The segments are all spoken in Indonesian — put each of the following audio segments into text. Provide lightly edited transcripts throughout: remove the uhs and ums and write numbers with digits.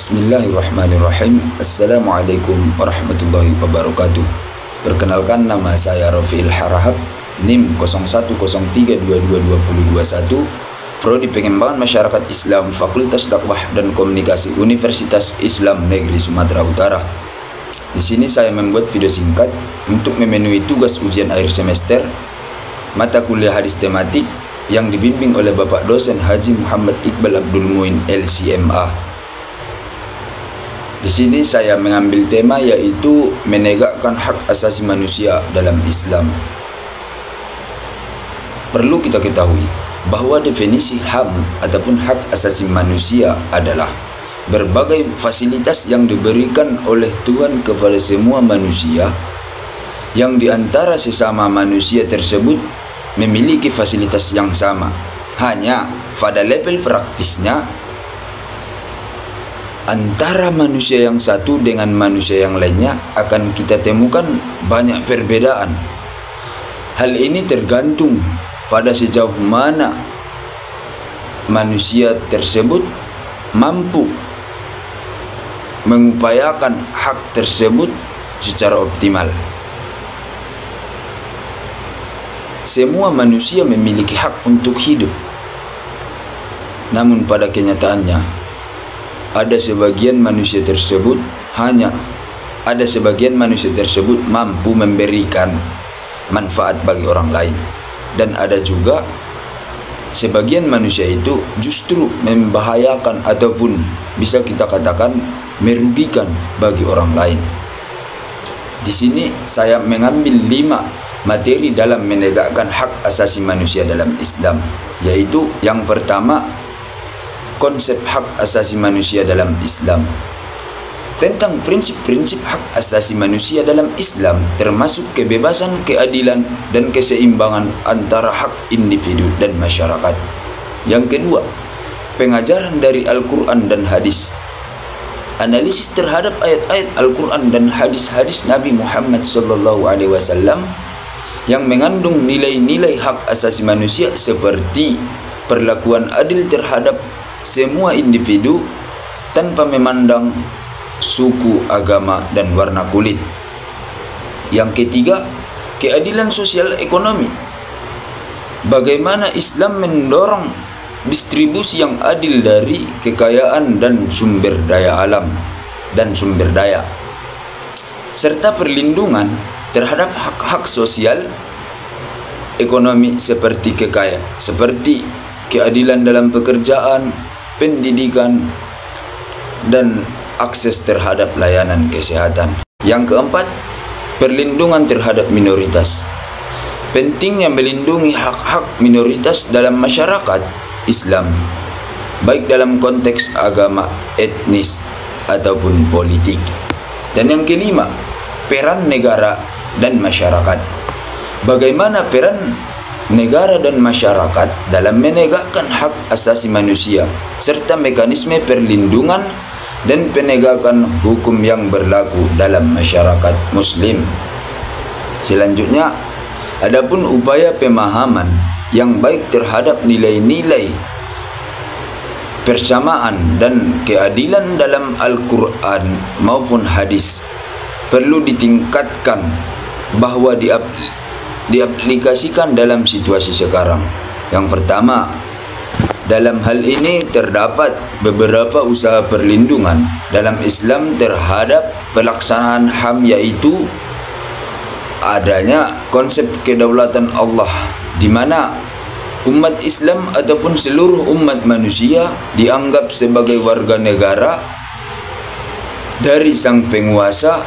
Bismillahirrahmanirrahim. Assalamualaikum warahmatullahi wabarakatuh. Perkenalkan, nama saya Rafiil Harahap, NIM 0103222021, Prodi Pengembangan Masyarakat Islam, Fakultas Dakwah dan Komunikasi Universitas Islam Negeri Sumatera Utara. Di sini saya membuat video singkat untuk memenuhi tugas ujian akhir semester mata kuliah hadis tematik yang dibimbing oleh Bapak Dosen Haji Muhammad Iqbal Abdul Muin LCMA. Di sini saya mengambil tema yaitu menegakkan hak asasi manusia dalam Islam. Perlu kita ketahui bahwa definisi HAM ataupun hak asasi manusia adalah berbagai fasilitas yang diberikan oleh Tuhan kepada semua manusia, yang diantara sesama manusia tersebut memiliki fasilitas yang sama. Hanya pada level praktisnya antara manusia yang satu dengan manusia yang lainnya akan kita temukan banyak perbedaan. Hal ini tergantung pada sejauh mana manusia tersebut mampu mengupayakan hak tersebut secara optimal. Semua manusia memiliki hak untuk hidup, namun pada kenyataannya ada sebagian manusia tersebut mampu memberikan manfaat bagi orang lain, dan ada juga sebagian manusia itu justru membahayakan ataupun bisa kita katakan merugikan bagi orang lain. Di sini saya mengambil 5 materi dalam menegakkan hak asasi manusia dalam Islam, yaitu yang pertama, konsep hak asasi manusia dalam Islam. Tentang prinsip-prinsip hak asasi manusia dalam Islam termasuk kebebasan, keadilan, dan keseimbangan antara hak individu dan masyarakat. Yang kedua, pengajaran dari Al-Quran dan hadis. Analisis terhadap ayat-ayat Al-Quran dan hadis-hadis Nabi Muhammad SAW yang mengandung nilai-nilai hak asasi manusia seperti perlakuan adil terhadap semua individu tanpa memandang suku, agama, dan warna kulit. Yang ketiga, keadilan sosial ekonomi. Bagaimana Islam mendorong distribusi yang adil dari kekayaan dan sumber daya alam dan sumber daya, serta perlindungan terhadap hak-hak sosial ekonomi seperti keadilan dalam pekerjaan, pendidikan, dan akses terhadap layanan kesehatan. Yang keempat, perlindungan terhadap minoritas. Pentingnya melindungi hak-hak minoritas dalam masyarakat Islam, baik dalam konteks agama, etnis, ataupun politik. Dan yang kelima, peran negara dan masyarakat. Bagaimana peran negara dan masyarakat dalam menegakkan hak asasi manusia serta mekanisme perlindungan dan penegakan hukum yang berlaku dalam masyarakat muslim. Selanjutnya, adapun upaya pemahaman yang baik terhadap nilai-nilai persamaan dan keadilan dalam Al-Quran maupun hadis perlu ditingkatkan bahwa diaplikasikan dalam situasi sekarang. Yang pertama, dalam hal ini terdapat beberapa usaha perlindungan dalam Islam terhadap pelaksanaan HAM, yaitu adanya konsep kedaulatan Allah, di mana umat Islam ataupun seluruh umat manusia dianggap sebagai warga negara dari sang penguasa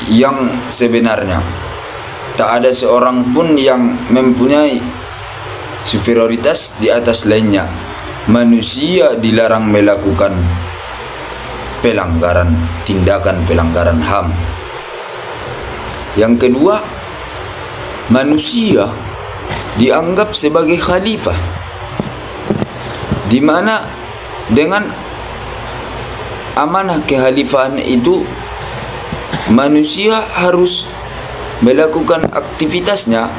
yang sebenarnya. Tak ada seorang pun yang mempunyai superioritas di atas lainnya. Manusia dilarang melakukan tindakan pelanggaran HAM. Yang kedua, manusia dianggap sebagai khalifah, di mana dengan amanah kekhalifahan itu manusia harus melakukan aktivitasnya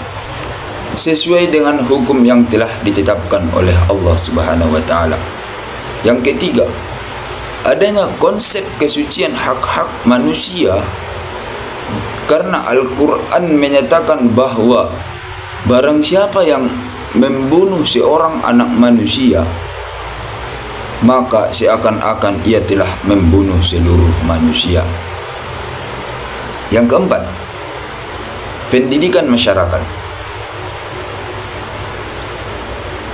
sesuai dengan hukum yang telah ditetapkan oleh Allah Subhanahu wa taala. Yang ketiga, adanya konsep kesucian hak-hak manusia, karena Al-Quran menyatakan bahwa barang siapa yang membunuh seorang anak manusia, maka seakan-akan ia telah membunuh seluruh manusia. Yang keempat, pendidikan masyarakat,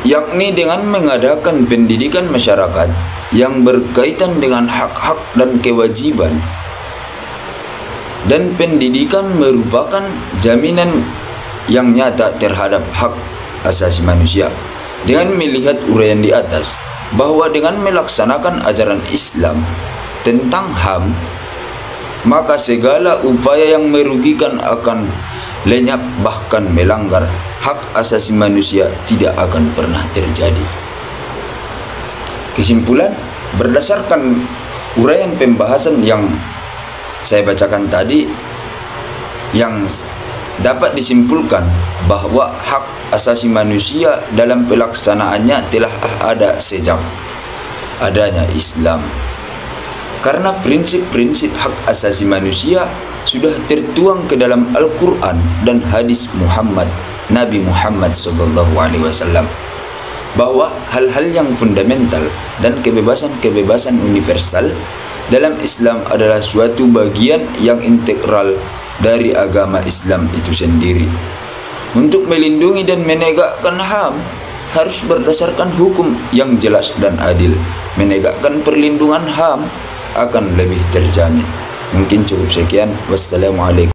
yakni dengan mengadakan pendidikan masyarakat yang berkaitan dengan hak-hak dan kewajiban. Dan pendidikan merupakan jaminan yang nyata terhadap hak asasi manusia. Dengan melihat uraian di atas, bahwa dengan melaksanakan ajaran Islam tentang HAM, maka segala upaya yang merugikan akan lenyap, bahkan melanggar hak asasi manusia tidak akan pernah terjadi. Kesimpulan, berdasarkan uraian pembahasan yang saya bacakan tadi, yang dapat disimpulkan bahwa hak asasi manusia dalam pelaksanaannya telah ada sejak adanya Islam. Karena prinsip-prinsip hak asasi manusia sudah tertuang ke dalam Al-Quran dan hadis Nabi Muhammad SAW, bahwa hal-hal yang fundamental dan kebebasan-kebebasan universal dalam Islam adalah suatu bagian yang integral dari agama Islam itu sendiri. Untuk melindungi dan menegakkan HAM harus berdasarkan hukum yang jelas dan adil. Menegakkan perlindungan HAM akan lebih terjamin. Mungkin cukup sekian. Wassalamualaikum.